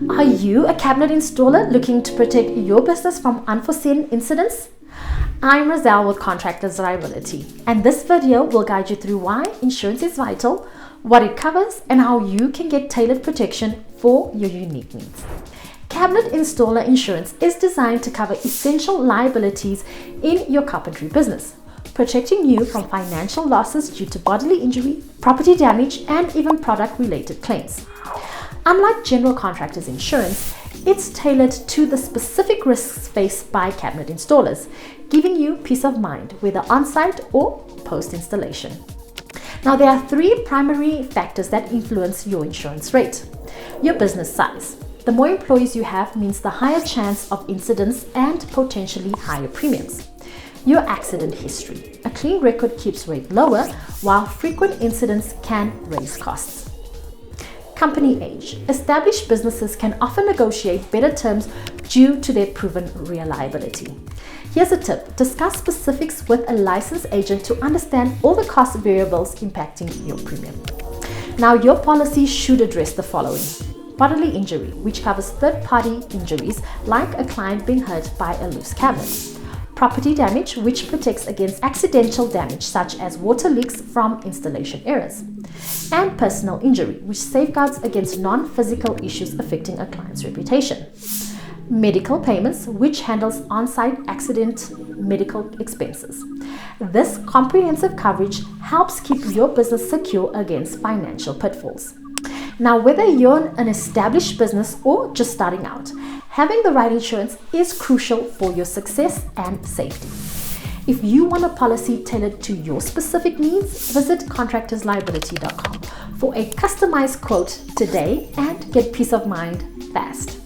Are you a cabinet installer looking to protect your business from unforeseen incidents? I'm Roselle with Contractors Liability, and this video will guide you through why insurance is vital, what it covers, and how you can get tailored protection for your unique needs. Cabinet installer insurance is designed to cover essential liabilities in your carpentry business, protecting you from financial losses due to bodily injury, property damage, and even product-related claims. Unlike general contractors insurance, it's tailored to the specific risks faced by cabinet installers, giving you peace of mind whether on-site or post-installation. Now, there are three primary factors that influence your insurance rate. Your business size. The more employees you have means the higher chance of incidents and potentially higher premiums. Your accident history. A clean record keeps rate lower, while frequent incidents can raise costs. Company age. Established businesses can often negotiate better terms due to their proven reliability. Here's a tip: discuss specifics with a licensed agent to understand all the cost variables impacting your premium. Now, your policy should address the following: bodily injury, which covers third-party injuries like a client being hurt by a loose cabinet. Property damage, which protects against accidental damage such as water leaks from installation errors. And personal injury, which safeguards against non-physical issues affecting a client's reputation. Medical payments, which handles on-site accident medical expenses. This comprehensive coverage helps keep your business secure against financial pitfalls. Now, whether you're an established business or just starting out, having the right insurance is crucial for your success and safety. If you want a policy tailored to your specific needs, visit contractorsliability.com for a customized quote today and get peace of mind fast.